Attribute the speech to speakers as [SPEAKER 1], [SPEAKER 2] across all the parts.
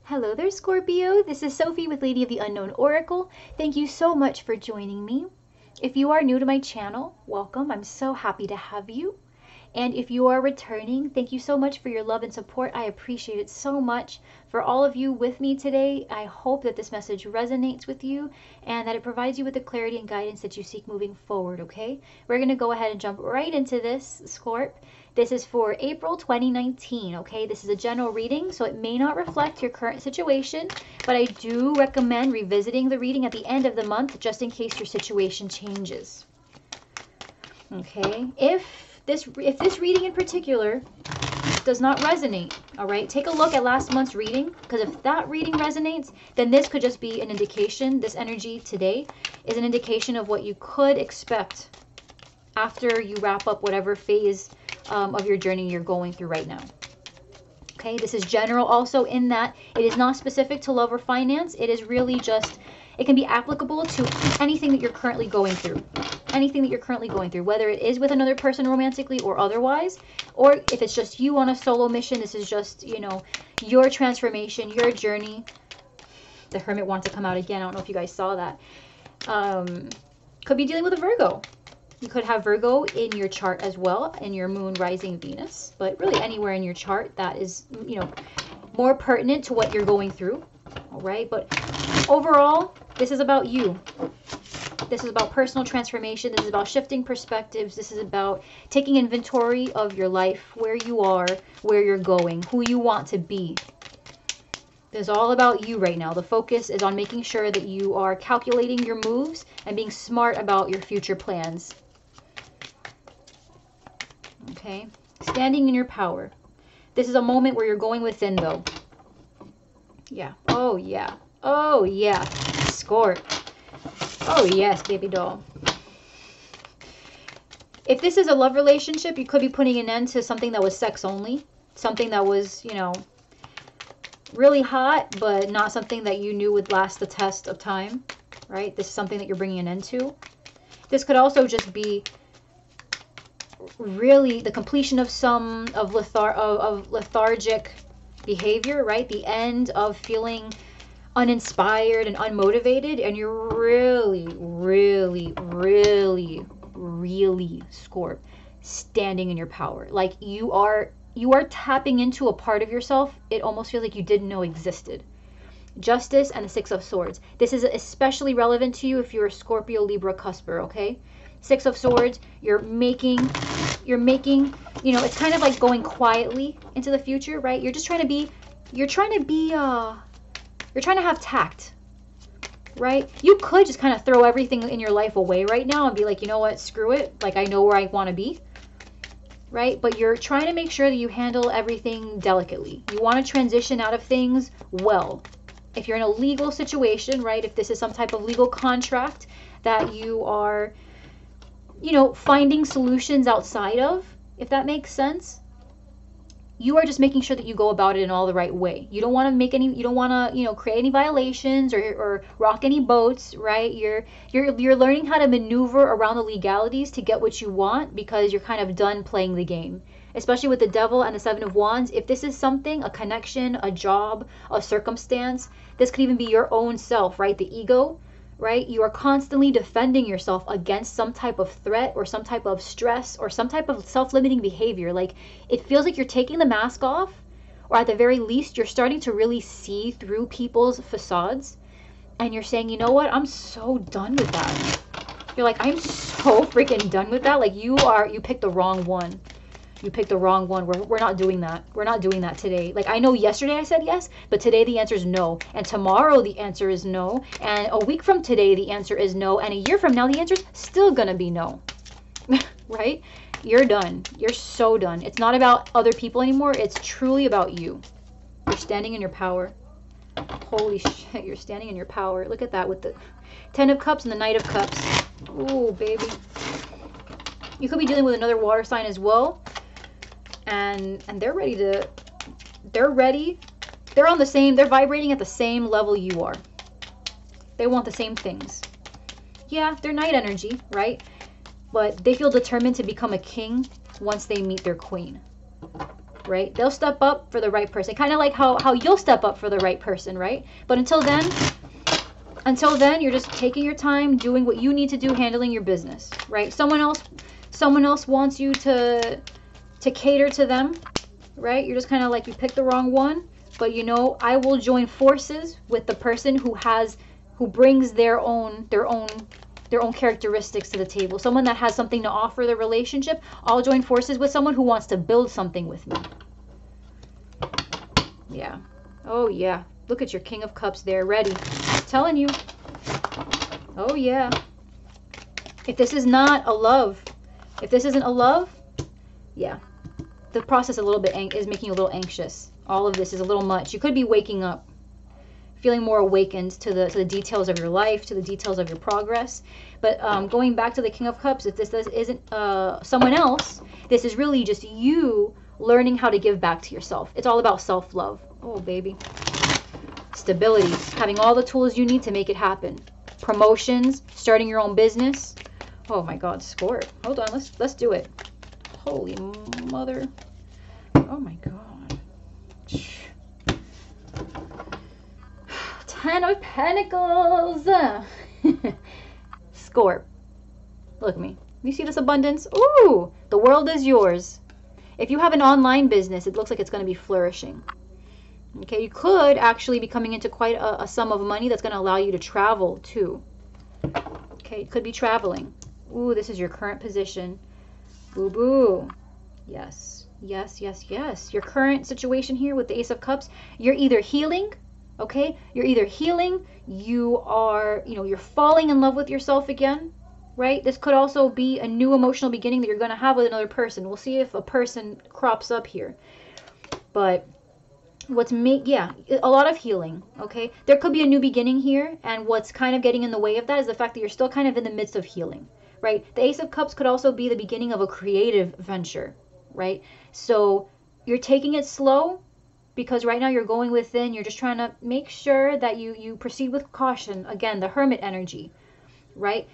[SPEAKER 1] Hello there, Scorpio. This is Sophie with Lady of the Unknown Oracle. Thank you so much for joining me. If you are new to my channel, welcome. I'm so happy to have you. And if you are returning, thank you so much for your love and support. I appreciate it so much. For all of you with me today, I hope that this message resonates with you and that it provides you with the clarity and guidance that you seek moving forward, okay? We're going to go ahead and jump right into this, Scorp. This is for April 2019, okay? This is a general reading, so it may not reflect your current situation, but I do recommend revisiting the reading at the end of the month just in case your situation changes. Okay? If this reading in particular does not resonate, all right, take a look at last month's reading, because if that reading resonates, then this could just be an indication. This energy today is an indication of what you could expect after you wrap up whatever phase of your journey you're going through right now. Okay, this is general also in that it is not specific to love or finance. It is really just, it can be applicable to anything that you're currently going through. Anything that you're currently going through, whether it is with another person romantically or otherwise, or if it's just you on a solo mission. This is just, you know, your transformation, your journey. The Hermit wants to come out again. I don't know if you guys saw that. Could be dealing with a Virgo. You could have Virgo in your chart as well, in your moon, rising, Venus, but really anywhere in your chart that is, you know, more pertinent to what you're going through. All right, but overall, this is about you. This is about personal transformation. This is about shifting perspectives. This is about taking inventory of your life, where you are, where you're going, who you want to be. This is all about you right now. The focus is on making sure that you are calculating your moves and being smart about your future plans. Okay? Standing in your power. This is a moment where you're going within, though. Yeah. Oh, yeah. Oh, yeah. Scorp. Oh, yes, baby doll. If this is a love relationship, you could be putting an end to something that was sex only. Something that was, you know, really hot, but not something that you knew would last the test of time, right? This is something that you're bringing an end to. This could also just be really the completion of some of lethargic behavior, right? The end of feeling uninspired and unmotivated, and you're really, Scorp, standing in your power. Like you are tapping into a part of yourself it almost feels like you didn't know existed. Justice and the Six of Swords. This is especially relevant to you if you're a Scorpio, Libra, Cusper, okay? Six of Swords, you're making, you know, it's kind of like going quietly into the future, right? You're just trying to be, you're trying to have tact, right? You could just kind of throw everything in your life away right now and be like, you know what, screw it. Like, I know where I want to be, right? But you're trying to make sure that you handle everything delicately. You want to transition out of things well. If you're in a legal situation, right? If this is some type of legal contract that you are, you know, finding solutions outside of, if that makes sense. You are just making sure that you go about it in all the right way. You don't want to make any, you don't want to, you know, create any violations or rock any boats, right? You're learning how to maneuver around the legalities to get what you want because you're kind of done playing the game. Especially with the Devil and the Seven of Wands. If this is something, a connection, a job, a circumstance, this could even be your own self, right? The ego, right? You are constantly defending yourself against some type of threat or some type of stress or some type of self-limiting behavior. Like, it feels like you're taking the mask off, or at the very least, you're starting to really see through people's facades. And you're saying, you know what? I'm so done with that. You're like, I'm so freaking done with that. Like, you picked the wrong one. You picked the wrong one. We're not doing that. We're not doing that today. Like, I know yesterday I said yes, but today the answer is no. And tomorrow the answer is no. And a week from today the answer is no. And a year from now the answer is still gonna be no. Right? You're done. You're so done. It's not about other people anymore. It's truly about you. You're standing in your power. Holy shit, you're standing in your power. Look at that with the Ten of Cups and the Knight of Cups. Ooh, baby. You could be dealing with another water sign as well. And they're ready to, they're on the same, they're vibrating at the same level you are. They want the same things. Yeah, they're night energy, right? But they feel determined to become a king once they meet their queen. right? They'll step up for the right person. Kind of like how you'll step up for the right person, right? But until then, you're just taking your time, doing what you need to do, handling your business, right? Someone else wants you to cater to them, right? You're just kind of like, you picked the wrong one, but you know, I will join forces with the person who brings their own characteristics to the table. Someone that has something to offer the relationship. I'll join forces with someone who wants to build something with me. Yeah. Oh yeah. Look at your King of Cups there, ready. Telling you. Oh yeah. If this is not a love, if this isn't a love, yeah. The process a little bit is making you a little anxious. All of this is a little much. You could be waking up, feeling more awakened to the details of your life, to the details of your progress. But going back to the King of Cups, if this isn't someone else, this is really just you learning how to give back to yourself. It's all about self-love. Oh, baby. Stability. Having all the tools you need to make it happen. Promotions. Starting your own business. Oh, my God. Scorp. Hold on. Let's do it. Holy mother. Oh, my God. 10 of Pentacles. Scorp. Look at me. You see this abundance? Ooh, the world is yours. If you have an online business, it looks like it's going to be flourishing. Okay, you could actually be coming into quite a sum of money that's going to allow you to travel too. Okay, you could be traveling. Ooh, this is your current position. Boo boo. Yes, yes, yes, yes. Your current situation here with the Ace of Cups, you're either healing. Okay, you're either healing, you are, you're falling in love with yourself again, right? This could also be a new emotional beginning that you're going to have with another person. We'll see if a person crops up here. But a lot of healing, okay? There could be a new beginning here, and what's kind of getting in the way of that is the fact that you're still kind of in the midst of healing, right? The Ace of Cups could also be the beginning of a creative venture, right? So you're taking it slow, because right now you're going within, you're just trying to make sure that you proceed with caution. Again, the Hermit energy, right?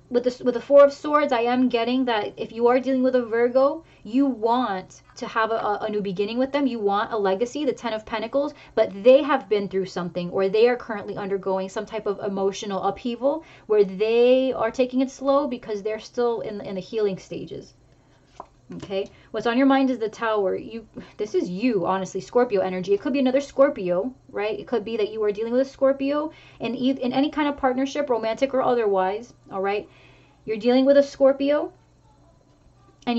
[SPEAKER 1] With the Four of Swords, I am getting that if you are dealing with a Virgo, you want to have a new beginning with them. You want a legacy, the Ten of Pentacles, but they have been through something, or they are currently undergoing some type of emotional upheaval where they are taking it slow because they're still in the healing stages. Okay, what's on your mind is the Tower. This is you, honestly, Scorpio energy. It could be another Scorpio, right? It could be that you are dealing with a Scorpio in any kind of partnership, romantic or otherwise. All right, you're dealing with a Scorpio, and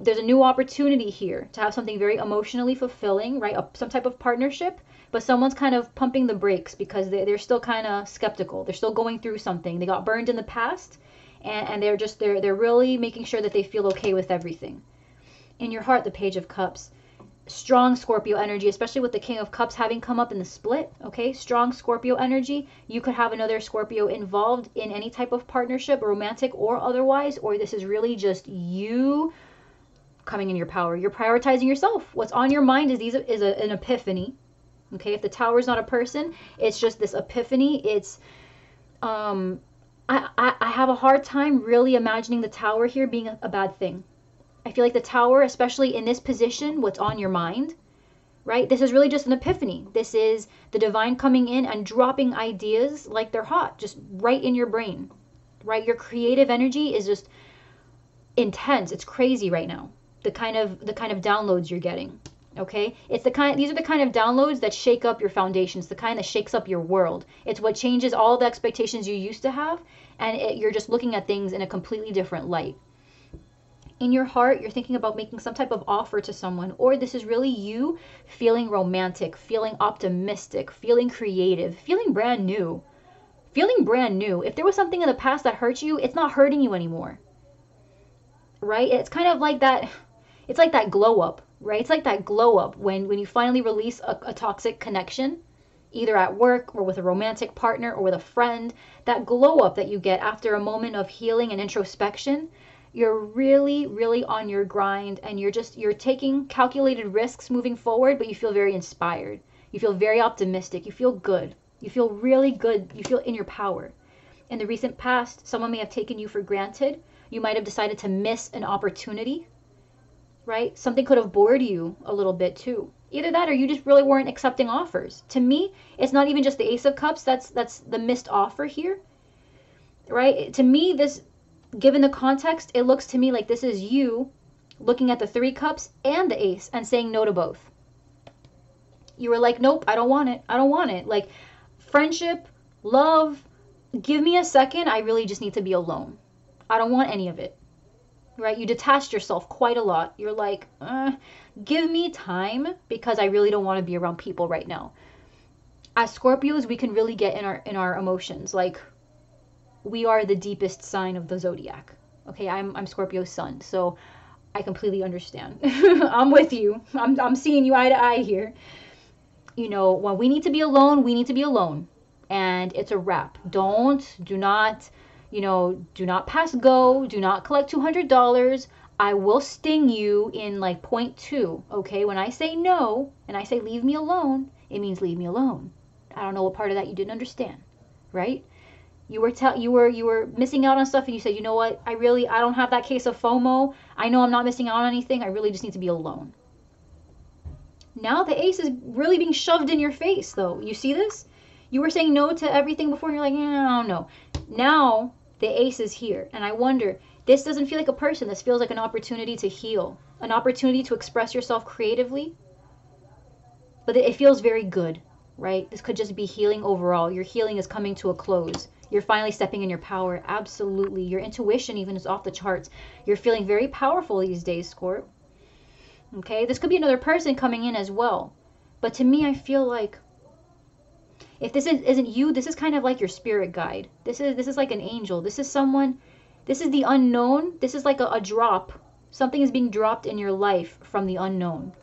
[SPEAKER 1] there's a new opportunity here to have something very emotionally fulfilling, right? Some type of partnership, but someone's kind of pumping the brakes because they're still kind of skeptical. They're still going through something. They got burned in the past, and they're really making sure that they feel okay with everything. In your heart, the Page of Cups. Strong Scorpio energy, especially with the King of Cups having come up in the split. Okay, strong Scorpio energy. You could have another Scorpio involved in any type of partnership, romantic or otherwise, or this is really just you coming in your power. You're prioritizing yourself. What's on your mind is an epiphany. Okay, if the Tower is not a person, it's just this epiphany. It's I have a hard time really imagining the Tower here being a bad thing. I feel like the Tower, especially in this position, what's on your mind, right? This is really just an epiphany. This is the divine coming in and dropping ideas like they're hot, just right in your brain, right? Your creative energy is just intense. It's crazy right now. The kind of downloads you're getting, okay? These are the kind of downloads that shake up your foundations, the kind that shakes up your world. It's what changes all the expectations you used to have, and you're just looking at things in a completely different light. In your heart, you're thinking about making some type of offer to someone, or this is really you feeling romantic, feeling optimistic, feeling creative, feeling brand new. Feeling brand new. If there was something in the past that hurt you, it's not hurting you anymore. Right? It's kind of like that, it's like that glow up, right? It's like that glow up when you finally release a toxic connection, either at work or with a romantic partner or with a friend. That glow up that you get after a moment of healing and introspection. You're really, really on your grind, and you're taking calculated risks moving forward, but you feel very inspired. You feel very optimistic. You feel good. You feel really good. You feel in your power. In the recent past, someone may have taken you for granted. You might have decided to miss an opportunity, right? Something could have bored you a little bit too. Either that or you just really weren't accepting offers. To me, it's not even just the Ace of Cups. That's the missed offer here, right? To me, this, given the context, it looks to me like this is you looking at the 3 cups and the Ace and saying no to both. You were like, nope, I don't want it. I don't want it. Like, friendship, love, give me a second. I really just need to be alone. I don't want any of it. Right? You detached yourself quite a lot. You're like, give me time because I really don't want to be around people right now. As Scorpios, we can really get in our emotions. Like, we are the deepest sign of the zodiac. Okay, I'm Scorpio's sun, so I completely understand. I'm with you. I'm seeing you eye to eye here. You know, when we need to be alone, we need to be alone. And it's a wrap. Do not, do not pass go. Do not collect $200. I will sting you in like point 2. Okay, when I say no and I say leave me alone, it means leave me alone. I don't know what part of that you didn't understand, right? You were missing out on stuff, and you said, you know what? I don't have that case of FOMO. I know I'm not missing out on anything. I really just need to be alone. Now the Ace is really being shoved in your face, though. You see this? You were saying no to everything before, and you're like, no. Now the Ace is here, and I wonder, this doesn't feel like a person. This feels like an opportunity to heal, an opportunity to express yourself creatively. But it feels very good, right? This could just be healing overall. Your healing is coming to a close. You're finally stepping in your power. Absolutely. Your intuition even is off the charts. You're feeling very powerful these days, Scorp. Okay, this could be another person coming in as well. But to me, I feel like if this isn't you, this is kind of like your spirit guide. This is like an angel. This is someone, this is the unknown. This is like a drop. Something is being dropped in your life from the unknown.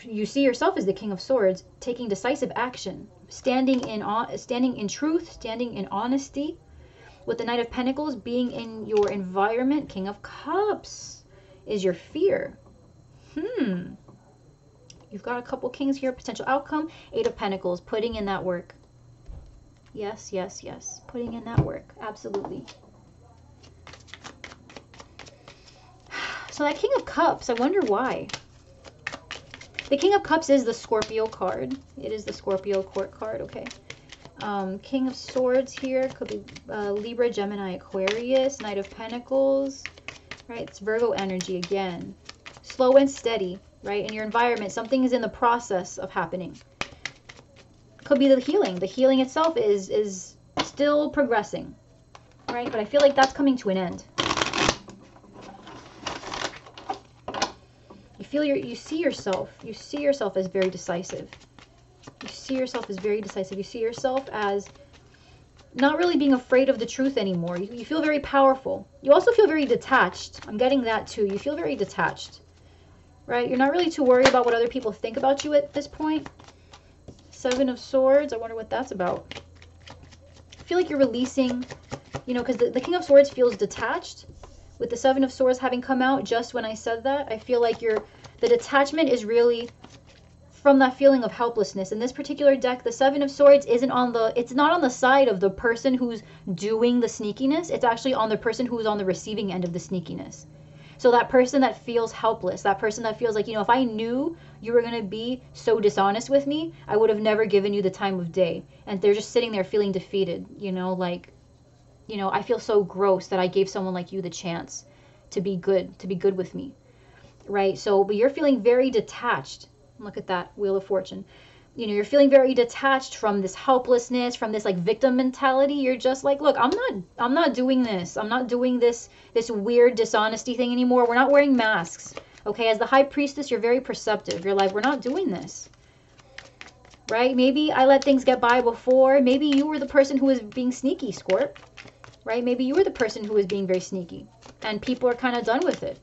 [SPEAKER 1] You see yourself as the King of Swords, taking decisive action, standing in truth, standing in honesty. With the Knight of Pentacles being in your environment, King of Cups is your fear. You've got a couple kings here. Potential outcome. 8 of Pentacles. Putting in that work. Yes. Putting in that work. Absolutely. So that King of Cups, I wonder why. The King of Cups is the Scorpio card. It is the Scorpio court card, okay. King of Swords here. Could be Libra, Gemini, Aquarius. Knight of Pentacles. Right, it's Virgo energy again. Slow and steady, right? In your environment, something is in the process of happening. Could be the healing. The healing itself is still progressing, right? But I feel like that's coming to an end. You see yourself as very decisive. You see yourself as very decisive. You see yourself as not really being afraid of the truth anymore. You feel very powerful. You also feel very detached. I'm getting that too. You feel very detached, right? You're not really too worried about what other people think about you at this point. 7 of Swords. I wonder what that's about. I feel like you're releasing, because the King of Swords feels detached. With the 7 of Swords having come out just when I said that, I feel like the detachment is really from that feeling of helplessness. In this particular deck, the 7 of Swords it's not on the side of the person who's doing the sneakiness. It's actually on the person who's on the receiving end of the sneakiness. So that person that feels helpless, that person that feels like, if I knew you were going to be so dishonest with me, I would have never given you the time of day. And they're just sitting there feeling defeated, I feel so gross that I gave someone like you the chance to be good with me, right? So, but you're feeling very detached. Look at that Wheel of Fortune. You're feeling very detached from this helplessness, from this like victim mentality. You're just like, look, I'm not doing this. I'm not doing this weird dishonesty thing anymore. We're not wearing masks. Okay, as the High Priestess, you're very perceptive. You're like, we're not doing this. Right? Maybe I let things get by before. Maybe you were the person who was being sneaky, Scorp. Right? Maybe you were the person who was being very sneaky. And people are kind of done with it.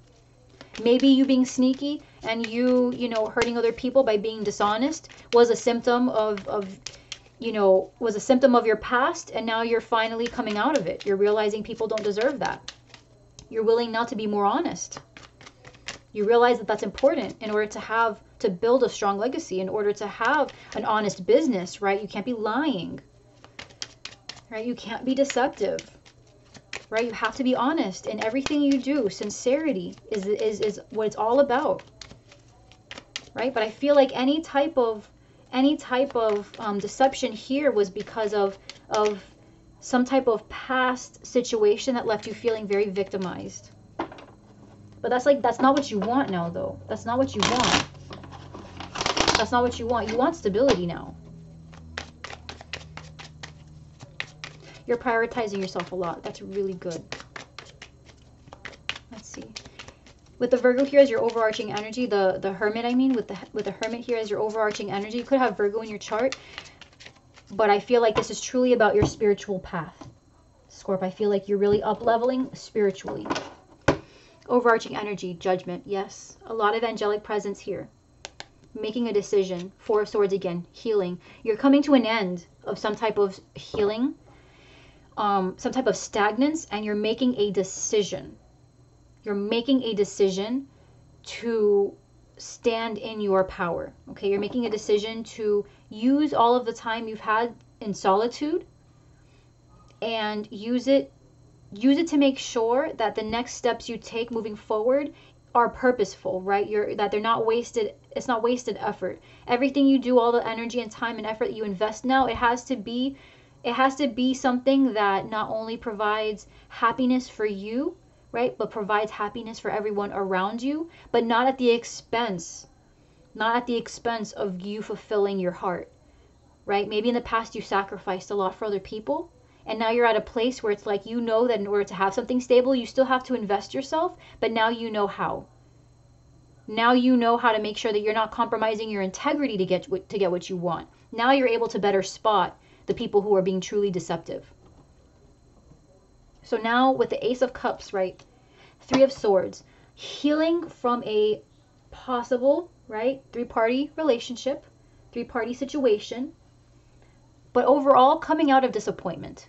[SPEAKER 1] Maybe you being sneaky and you hurting other people by being dishonest was a symptom was a symptom of your past, and now you're finally coming out of it. You're realizing people don't deserve that. You're willing now to be more honest. You realize that that's important in order to build a strong legacy, in order to have an honest business, right? You can't be lying, right? You can't be deceptive. right? You have to be honest in everything you do. Sincerity is what it's all about, right? But I feel like any type of deception here was because of some type of past situation that left you feeling very victimized. But that's not what you want now, though. That's not what you want. That's not what you want. You want stability now. You're prioritizing yourself a lot. That's really good. Let's see. With the Virgo here as your overarching energy, the Hermit, I mean, with the Hermit here as your overarching energy, you could have Virgo in your chart, but I feel like this is truly about your spiritual path. Scorp, I feel like you're really up-leveling spiritually. Overarching energy, Judgment, yes. A lot of angelic presence here. Making a decision. Four of Swords again, healing. You're coming to an end of some type of healing, some type of stagnance, and you're making a decision. You're making a decision to stand in your power. Okay, you're making a decision to use all of the time you've had in solitude and use it to make sure that the next steps you take moving forward are purposeful, right? That they're not wasted. It's not wasted effort. Everything you do, all the energy and time and effort that you invest now, it has to be something that not only provides happiness for you, right, but provides happiness for everyone around you, but not at the expense of you fulfilling your heart, right? Maybe in the past you sacrificed a lot for other people, and now you're at a place where it's like, you know that in order to have something stable, you still have to invest yourself, but now you know how. Now you know how to make sure that you're not compromising your integrity to get what you want. Now you're able to better spot the people who are being truly deceptive. So now with the Ace of Cups, right? Three of Swords. Healing from a possible, right, three-party relationship, three-party situation. But overall, coming out of disappointment.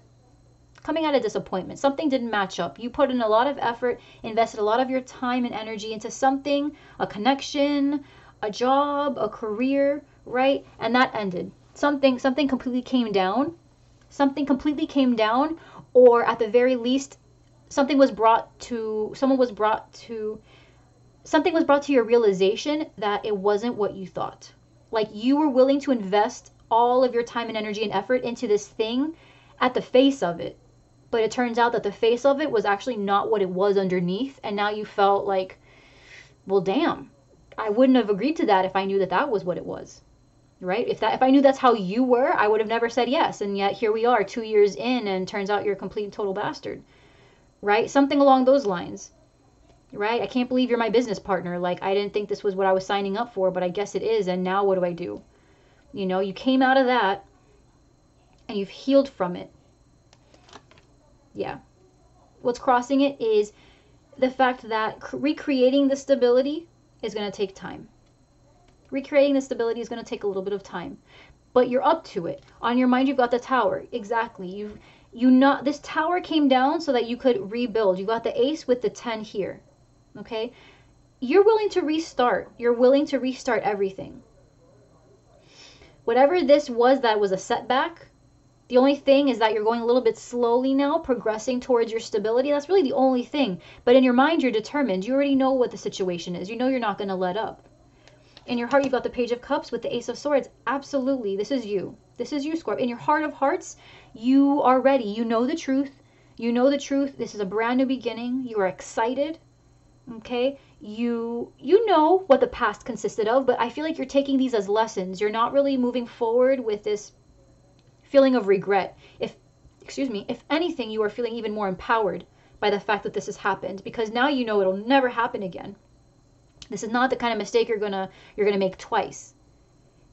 [SPEAKER 1] Something didn't match up. You put in a lot of effort, invested a lot of your time and energy into something, a connection, a job, a career, right? And that ended. Something completely came down. Or at the very least, something was brought to your realization that it wasn't what you thought. Like, you were willing to invest all of your time and energy and effort into this thing at the face of it, but it turns out that the face of it was actually not what it was underneath, and now you felt like, well, damn, I wouldn't have agreed to that if I knew that that was what it was, right? If I knew that's how you were, I would have never said yes, and yet here we are 2 years in, and turns out you're a complete and total bastard, right? Something along those lines, right? I can't believe you're my business partner. Like, I didn't think this was what I was signing up for, but I guess it is, and now what do I do? You know, you came out of that and you've healed from it. Yeah. What's crossing it is the fact that recreating the stability is going to take time. Recreating the stability is going to take a little bit of time, but you're up to it. On your mind, you've got the Tower. Exactly. This Tower came down so that you could rebuild. You got the Ace with the 10 here. Okay. You're willing to restart. You're willing to restart everything. Whatever this was that was a setback, the only thing is that you're going a little bit slowly now, progressing towards your stability. That's really the only thing. But in your mind, you're determined. You already know what the situation is. You know you're not going to let up. In your heart, you've got the Page of Cups with the Ace of Swords. Absolutely. This is you. This is you, Scorpio. In your heart of hearts, you are ready. You know the truth. You know the truth. This is a brand new beginning. You are excited. Okay? You know what the past consisted of, but I feel like you're taking these as lessons. You're not really moving forward with this feeling of regret. If anything, you are feeling even more empowered by the fact that this has happened, because now you know it'll never happen again. This is not the kind of mistake you're gonna make twice.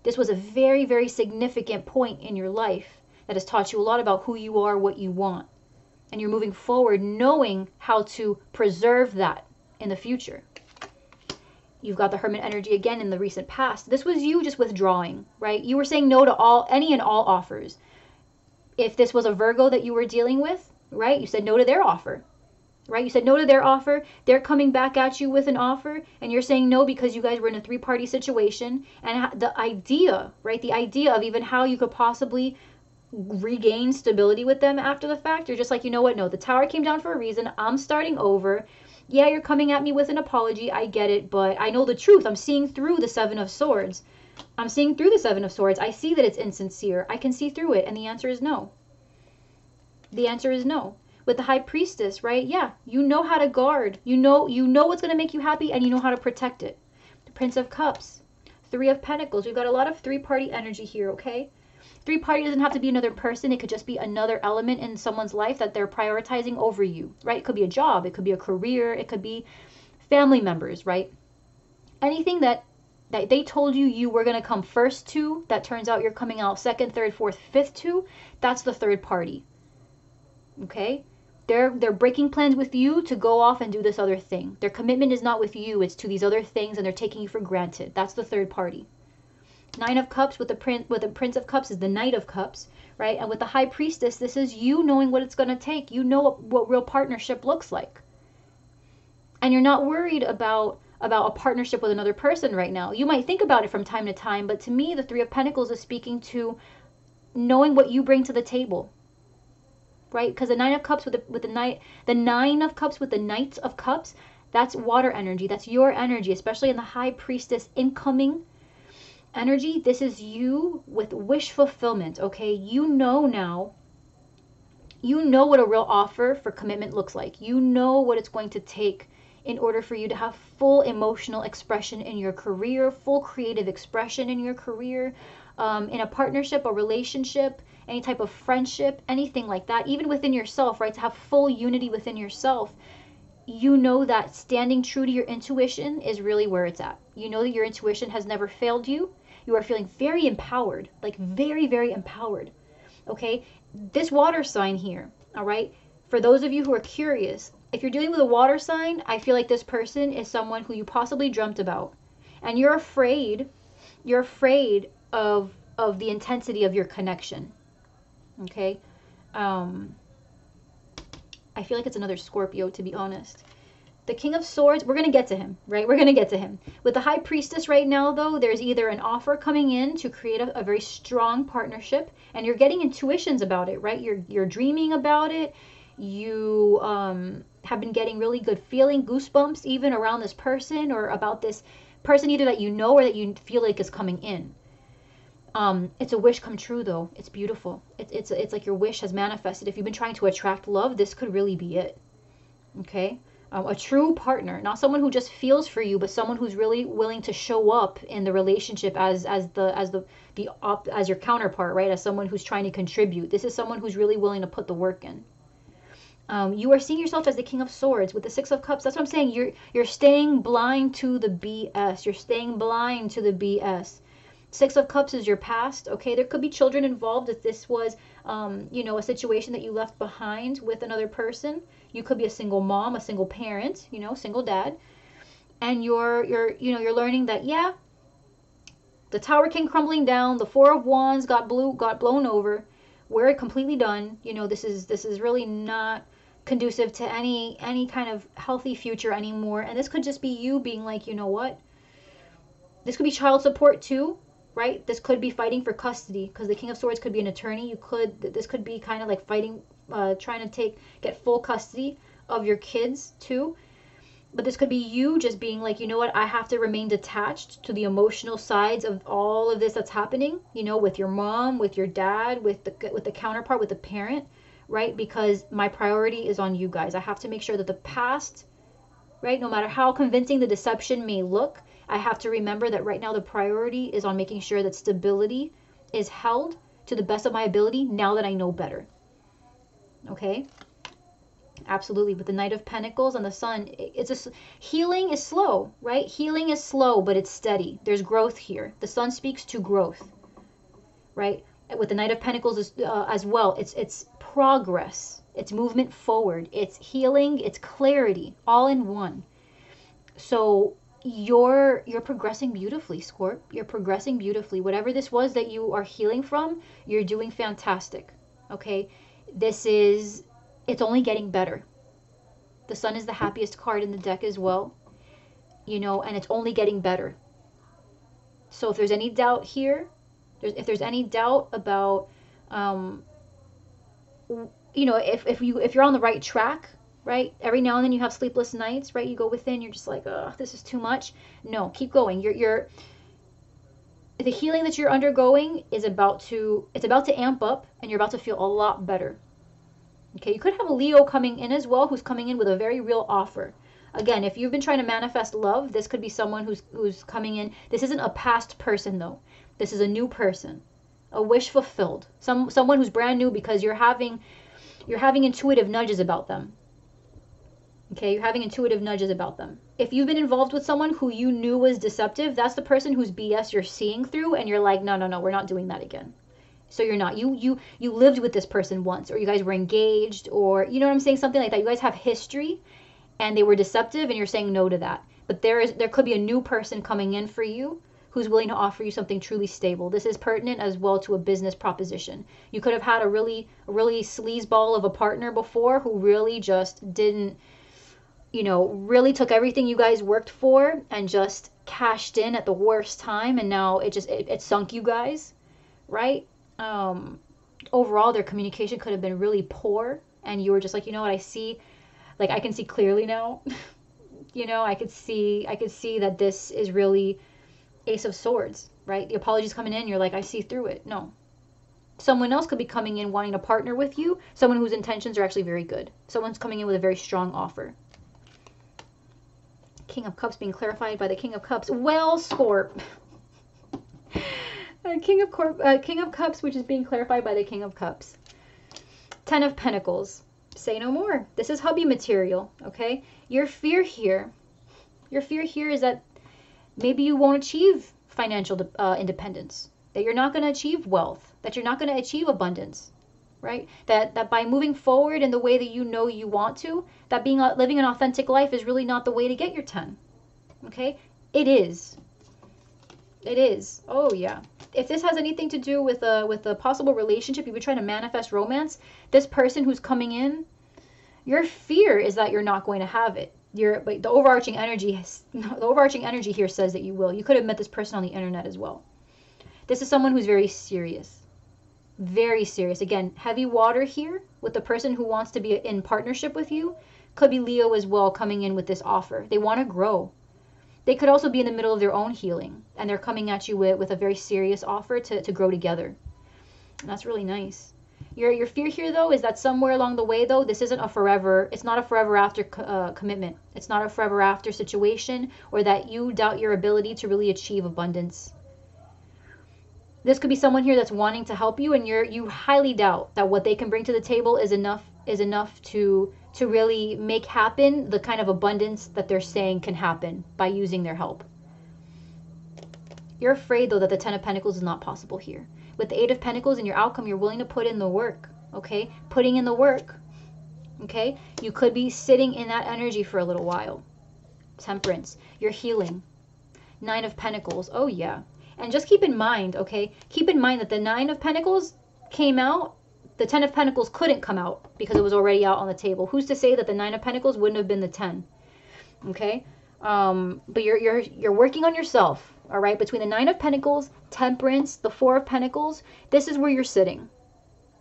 [SPEAKER 1] This was a very, very significant point in your life that has taught you a lot about who you are, what you want, and you're moving forward knowing how to preserve that in the future. You've got the Hermit energy again in the recent past. This was you just withdrawing, right? You were saying no to any and all offers. If this was a Virgo that you were dealing with, right? You said no to their offer, right? You said no to their offer. They're coming back at you with an offer, and you're saying no because you guys were in a three-party situation. And the idea, right? The idea of even how you could possibly regain stability with them after the fact. You're just like, you know what? No, the tower came down for a reason. I'm starting over. Yeah, you're coming at me with an apology. I get it, but I know the truth. I'm seeing through the Seven of Swords. I'm seeing through the Seven of Swords. I see that it's insincere. I can see through it. And the answer is no. The answer is no. With the High Priestess, right? Yeah, you know how to guard. You know what's going to make you happy, and you know how to protect it. The Prince of Cups. Three of Pentacles. We've got a lot of three-party energy here, okay? Three-party doesn't have to be another person. It could just be another element in someone's life that they're prioritizing over you, right? It could be a job. It could be a career. It could be family members, right? Anything that they told you were going to come first to, that turns out you're coming out second, third, fourth, fifth to, that's the third party. Okay? They're breaking plans with you to go off and do this other thing. Their commitment is not with you, it's to these other things, and they're taking you for granted. That's the third party. Nine of Cups with the Prince of Cups is the Knight of Cups, right? And with the High Priestess, this is you knowing what it's going to take. You know what real partnership looks like. And you're not worried about a partnership with another person right now. You might think about it from time to time, but to me, the Three of Pentacles is speaking to knowing what you bring to the table, right? Because the Nine of Cups with the Nine of Cups with the Knight of Cups, that's water energy. That's your energy, especially in the High Priestess incoming energy. This is you with wish fulfillment, okay? You know now. You know what a real offer for commitment looks like. You know what it's going to take in order for you to have full emotional expression in your career, full creative expression in your career, in a partnership, a relationship, any type of friendship, anything like that, even within yourself, right? To have full unity within yourself. You know that standing true to your intuition is really where it's at. You know that your intuition has never failed you. You are feeling very empowered, like very, very empowered. Okay? This water sign here, all right? For those of you who are curious, if you're dealing with a water sign, I feel like this person is someone who you possibly dreamt about. And you're afraid of the intensity of your connection. Okay? I feel like it's another Scorpio, to be honest. The King of Swords, we're going to get to him, right? We're going to get to him. With the High Priestess right now, though, there's either an offer coming in to create a very strong partnership, and you're getting intuitions about it, right? You're dreaming about it. You have been getting really good feeling, goosebumps even around this person or about this person either that you know or that you feel like is coming in. It's a wish come true, though. It's beautiful. It's like your wish has manifested. If you've been trying to attract love, this could really be it. Okay? A true partner, not someone who just feels for you, but someone who's really willing to show up in the relationship as your counterpart, right? As someone who's trying to contribute. This is someone who's really willing to put the work in. You are seeing yourself as the King of Swords with the Six of Cups. That's what I'm saying. You're staying blind to the BS. You're staying blind to the BS. Six of Cups is your past. Okay, there could be children involved if this was, a situation that you left behind with another person. You could be a single mom, a single parent, single dad, and you're learning that the tower came crumbling down. The Four of Wands got blown over. We're completely done. This is really not conducive to any kind of healthy future anymore. And this could just be you being like, you know what? This could be child support too. Right? This could be fighting for custody because the King of Swords could be an attorney. This could be kind of like fighting, trying to get full custody of your kids too. But this could be you just being like, you know what? I have to remain detached to the emotional sides of all of this that's happening. With your mom, with your dad, with the counterpart, with the parent, right? Because my priority is on you guys. I have to make sure that the past, right? No matter how convincing the deception may look, I have to remember that right now the priority is on making sure that stability is held to the best of my ability now that I know better. Okay? Absolutely. With the Knight of Pentacles and the Sun, healing is slow, right? Healing is slow, but it's steady. There's growth here. The Sun speaks to growth, right? With the Knight of Pentacles as well, it's progress. It's movement forward. It's healing. It's clarity, all in one. So you're progressing beautifully, Scorp. You're progressing beautifully. Whatever this was that you are healing from, you're doing fantastic. Okay? It's only getting better. The Sun is the happiest card in the deck as well. And it's only getting better. So if there's any doubt here, if there's any doubt about Um, if you're on the right track, right? Every now and then you have sleepless nights, right? You go within, you're just like, oh, this is too much. No, keep going. The healing that you're undergoing is about to amp up, and you're about to feel a lot better. Okay, you could have a Leo coming in as well, who's coming in with a very real offer. Again, if you've been trying to manifest love, this could be someone who's coming in. This isn't a past person though. This is a new person, a wish fulfilled. Someone who's brand new, because you're having intuitive nudges about them. Okay, you're having intuitive nudges about them. If you've been involved with someone who you knew was deceptive, that's the person whose BS you're seeing through, and you're like, no, no, no, we're not doing that again. So you're not. You lived with this person once, or you guys were engaged, or you know what I'm saying, something like that. You guys have history, and they were deceptive, and you're saying no to that. But there could be a new person coming in for you who's willing to offer you something truly stable. This is pertinent as well to a business proposition. You could have had a really sleazeball of a partner before who really just didn't, really took everything you guys worked for and just cashed in at the worst time, and now it sunk you guys, right? Overall, their communication could have been really poor, and you were just like, you know what, I can see clearly now. I could see that this is really Ace of Swords, right? The apologies coming in, you're like, I see through it. No. Someone else could be coming in wanting to partner with you, someone whose intentions are actually very good. Someone's coming in with a very strong offer. King of Cups being clarified by the King of Cups. Well, Scorp. King of Cups, which is being clarified by the King of Cups. Ten of Pentacles. Say no more. This is hubby material, okay? Your fear here is that maybe you won't achieve financial independence, that you're not going to achieve wealth, that you're not going to achieve abundance, right? That by moving forward in the way that you know you want to, that living an authentic life is really not the way to get your 10, okay? It is. Oh yeah. If this has anything to do with a possible relationship, you've been trying to manifest romance, this person who's coming in, your fear is that you're not going to have it. But the overarching energy here says that you will. You could have met this person on the internet as well. This is someone who's very serious. Very serious. Again, heavy water here with the person who wants to be in partnership with you. Could be Leo as well, coming in with this offer. They want to grow. They could also be in the middle of their own healing, and they're coming at you with a very serious offer to grow together. And that's really nice. Your fear here, though, is that somewhere along the way, though, it's not a forever after commitment. It's not a forever after situation, or that you doubt your ability to really achieve abundance. This could be someone here that's wanting to help you, and you highly doubt that what they can bring to the table is enough to really make happen the kind of abundance that they're saying can happen by using their help. You're afraid, though, that the Ten of Pentacles is not possible here. With the Eight of Pentacles in your outcome, you're willing to put in the work, okay? Putting in the work, okay? You could be sitting in that energy for a little while. Temperance, you're healing. Nine of Pentacles, oh yeah. And just keep in mind, okay? Keep in mind that the Nine of Pentacles came out. The Ten of Pentacles couldn't come out because it was already out on the table. Who's to say that the Nine of Pentacles wouldn't have been the 10? Okay? But you're working on yourself, all right? Between the Nine of Pentacles, Temperance, the Four of Pentacles, this is where you're sitting.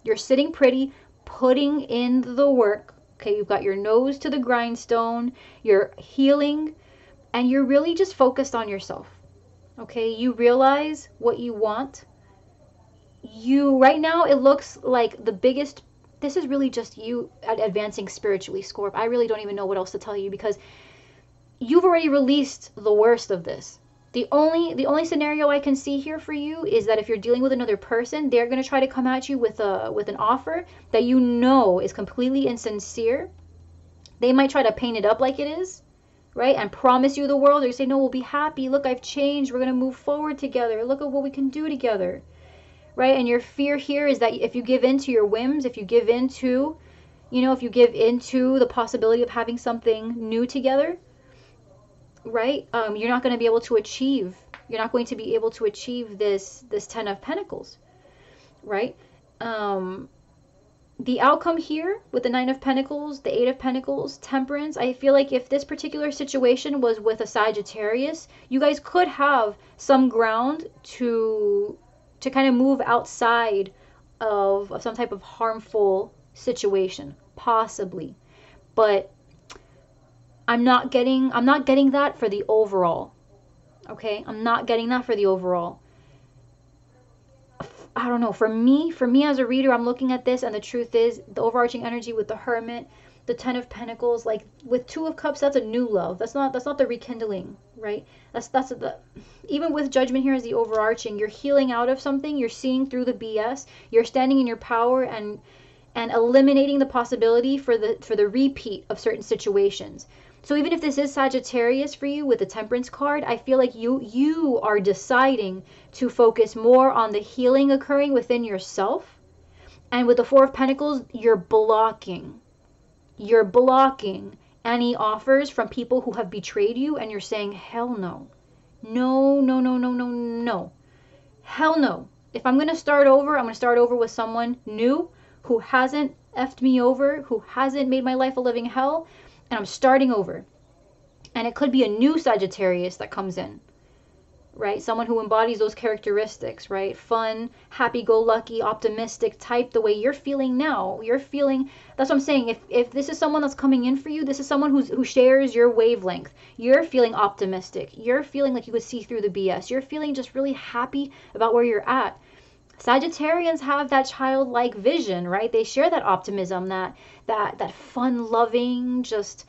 [SPEAKER 1] You're sitting pretty, putting in the work. Okay, you've got your nose to the grindstone. You're healing, and you're really just focused on yourself. Okay, you realize what you want. Right now, it looks like this is really just you advancing spiritually, Scorp. I really don't even know what else to tell you, because you've already released the worst of this. The only scenario I can see here for you is that if you're dealing with another person, they're going to try to come at you with an offer that you know is completely insincere. They might try to paint it up like it is, right? And promise you the world. Or you say, no, we'll be happy. Look, I've changed. We're going to move forward together. Look at what we can do together. Right? And your fear here is that if you give in to your whims, if you give into the possibility of having something new together, right? You're not going to be able to achieve this Ten of Pentacles, right? The outcome here with the Nine of Pentacles, the Eight of Pentacles, Temperance, I feel like if this particular situation was with a Sagittarius, you guys could have some ground to kind of move outside of some type of harmful situation, possibly. But I'm not getting that for the overall. Okay? I'm not getting that for the overall. I don't know. For me as a reader, I'm looking at this, and the truth is, the overarching energy with the Hermit, the Ten of Pentacles, like with Two of Cups, that's a new love. That's not the rekindling, right? That's the even with Judgment here as the overarching. You're healing out of something. You're seeing through the BS. You're standing in your power and eliminating the possibility for the repeat of certain situations. So even if this is Sagittarius for you with the Temperance card, I feel like you are deciding to focus more on the healing occurring within yourself. And with the Four of Pentacles, you're blocking any offers from people who have betrayed you, and you're saying, hell no. No, no, no, no, no, no. Hell no. If I'm going to start over, I'm going to start over with someone new who hasn't effed me over, who hasn't made my life a living hell, and I'm starting over. And it could be a new Sagittarius that comes in, right? Someone who embodies those characteristics, right? Fun, happy-go-lucky, optimistic type, the way you're feeling now. You're feeling, that's what I'm saying. If this is someone that's coming in for you, this is someone who shares your wavelength. You're feeling optimistic. You're feeling like you could see through the BS. You're feeling just really happy about where you're at. Sagittarians have that childlike vision, right? They share that optimism, that fun-loving, just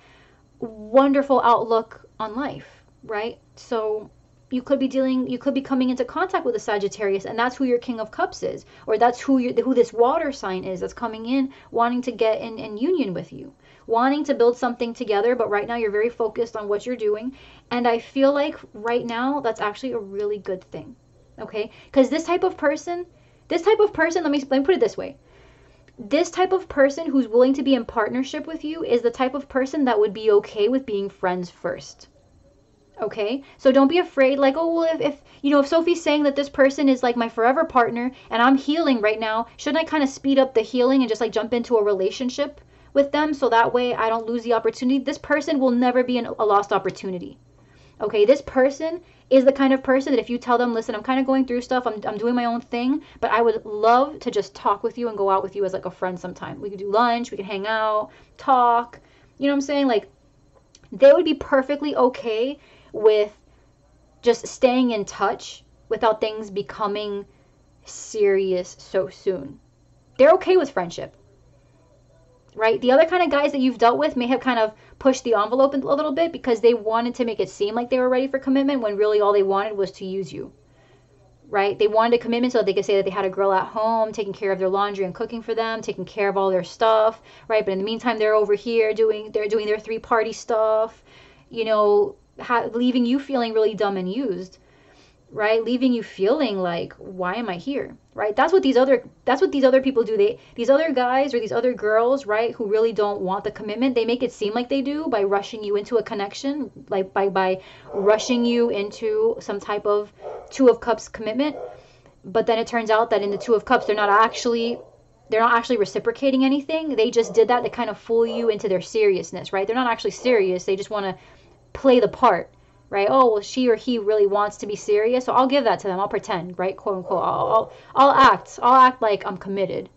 [SPEAKER 1] wonderful outlook on life, right? So you could be coming into contact with a Sagittarius, and that's who your King of Cups is, or that's who this water sign is that's coming in, wanting to get in union with you, wanting to build something together. But right now you're very focused on what you're doing, and I feel like right now that's actually a really good thing, okay? Because this type of person, let me put it this way. This type of person who's willing to be in partnership with you is the type of person that would be okay with being friends first. Okay? So don't be afraid, like, oh, well, if Sophie's saying that this person is like my forever partner and I'm healing right now, shouldn't I kind of speed up the healing and just like jump into a relationship with them so that way I don't lose the opportunity? This person will never be a lost opportunity. Okay, this person is the kind of person that if you tell them, listen, I'm kind of going through stuff, I'm doing my own thing, but I would love to just talk with you and go out with you as like a friend sometime. We could do lunch, we could hang out, talk, you know what I'm saying? Like, they would be perfectly okay with just staying in touch without things becoming serious so soon. They're okay with friendship. Right? The other kind of guys that you've dealt with may have kind of pushed the envelope a little bit because they wanted to make it seem like they were ready for commitment when really all they wanted was to use you. Right? They wanted a commitment so that they could say that they had a girl at home taking care of their laundry and cooking for them, taking care of all their stuff, right? But in the meantime, they're over here doing their 3-party stuff, leaving you feeling really dumb and used. Right? Leaving you feeling like, why am I here? Right? That's what these other people do. These other guys or these other girls, right, who really don't want the commitment, they make it seem like they do by rushing you into a connection, like by rushing you into some type of Two of Cups commitment. But then it turns out that in the Two of Cups, they're not actually reciprocating anything. They just did that to kind of fool you into their seriousness, right? They're not actually serious. They just want to play the part. Right? Oh, well, she or he really wants to be serious, so I'll give that to them. I'll pretend, right? Quote unquote. I'll act like I'm committed.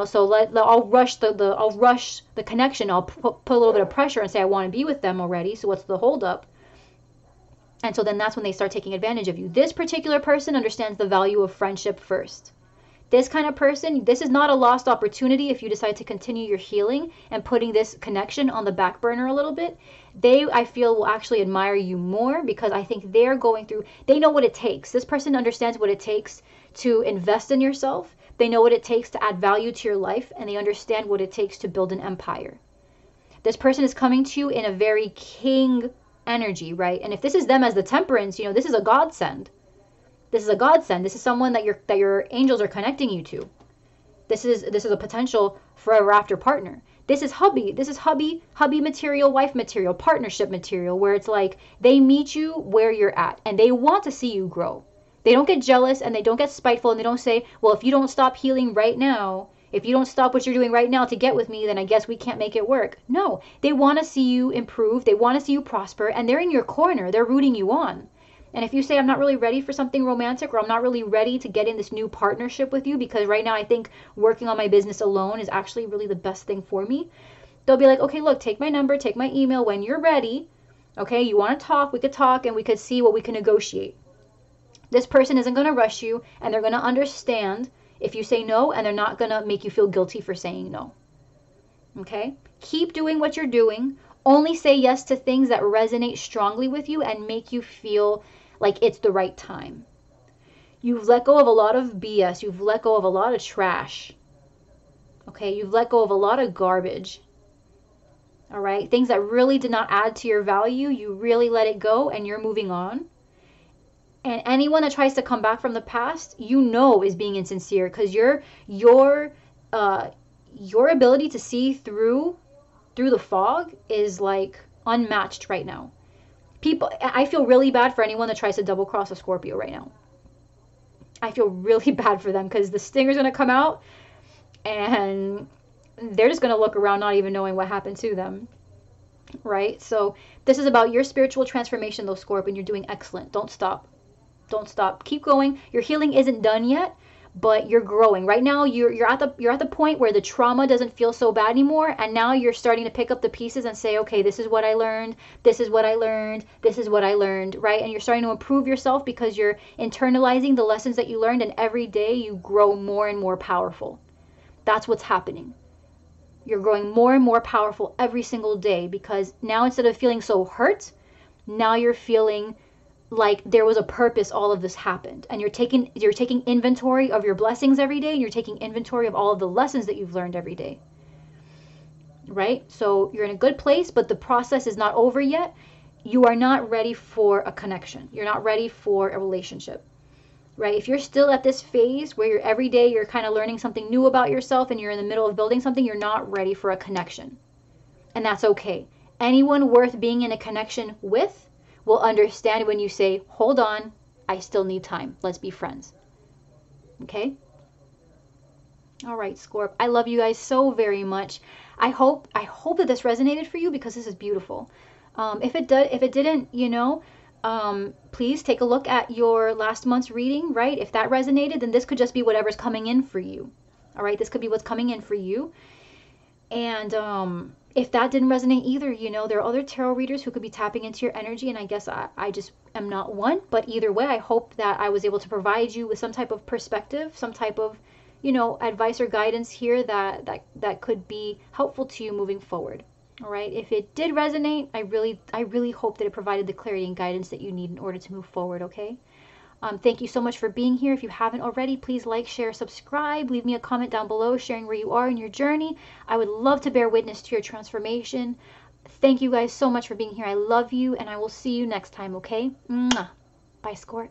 [SPEAKER 1] So I'll rush the connection. I'll put a little bit of pressure and say I want to be with them already. So what's the holdup? And so then that's when they start taking advantage of you. This particular person understands the value of friendship first. This kind of person, this is not a lost opportunity if you decide to continue your healing and putting this connection on the back burner a little bit. They, I feel, will actually admire you more because I think they know what it takes. This person understands what it takes to invest in yourself. They know what it takes to add value to your life, and they understand what it takes to build an empire. This person is coming to you in a very king energy, right? And if this is them as the Temperance, this is a godsend. This is a godsend. This is someone that your angels are connecting you to. This is a potential forever after partner. This is hubby. This is hubby material, wife material, partnership material, where it's like they meet you where you're at and they want to see you grow. They don't get jealous and they don't get spiteful and they don't say, well, if you don't stop healing right now, if you don't stop what you're doing right now to get with me, then I guess we can't make it work. No, they want to see you improve. They want to see you prosper, and they're in your corner. They're rooting you on. And if you say, I'm not really ready for something romantic, or I'm not really ready to get in this new partnership with you because right now I think working on my business alone is actually really the best thing for me, they'll be like, okay, look, take my number, take my email when you're ready. Okay, you want to talk, we could talk and we could see what we can negotiate. This person isn't going to rush you, and they're going to understand if you say no, and they're not going to make you feel guilty for saying no. Okay? Keep doing what you're doing. Only say yes to things that resonate strongly with you and make you feel like it's the right time. You've let go of a lot of BS. You've let go of a lot of trash. Okay? You've let go of a lot of garbage. All right? Things that really did not add to your value, you really let it go and you're moving on. And anyone that tries to come back from the past, you know, is being insincere, because your ability to see through the fog is like unmatched right now. I feel really bad for anyone that tries to double cross a Scorpio right now. I feel really bad for them, because the stinger's gonna come out and they're just gonna look around not even knowing what happened to them. Right? So this is about your spiritual transformation though, Scorp, and you're doing excellent. Don't stop. Don't stop. Keep going. Your healing isn't done yet, but you're growing. Right now, you're at the point where the trauma doesn't feel so bad anymore, and now you're starting to pick up the pieces and say, okay, this is what I learned. This is what I learned. This is what I learned, right? And you're starting to improve yourself because you're internalizing the lessons that you learned, and every day you grow more and more powerful. That's what's happening. You're growing more and more powerful every single day, because now instead of feeling so hurt, now you're feeling like there was a purpose all of this happened, and you're taking inventory of your blessings every day, and you're taking inventory of all of the lessons that you've learned every day, right? So you're in a good place, but the process is not over yet. You are not ready for a connection. You're not ready for a relationship, right? If you're still at this phase where you're every day you're kind of learning something new about yourself and you're in the middle of building something, you're not ready for a connection, and that's okay. Anyone worth being in a connection with will understand when you say, hold on, I still need time. Let's be friends. Okay? All right, Scorp. I love you guys so very much. I hope that this resonated for you, because this is beautiful. If it didn't, please take a look at your last month's reading, right? If that resonated, then this could just be whatever's coming in for you. All right? This could be what's coming in for you. And if that didn't resonate either, there are other tarot readers who could be tapping into your energy, and I guess I just am not one. But either way, I hope that I was able to provide you with some type of perspective, some type of, advice or guidance here that could be helpful to you moving forward. All right. If it did resonate, I really hope that it provided the clarity and guidance that you need in order to move forward. Okay. Thank you so much for being here. If you haven't already, please like, share, subscribe. Leave me a comment down below sharing where you are in your journey. I would love to bear witness to your transformation. Thank you guys so much for being here. I love you, and I will see you next time, okay? Mwah. Bye, Scorp.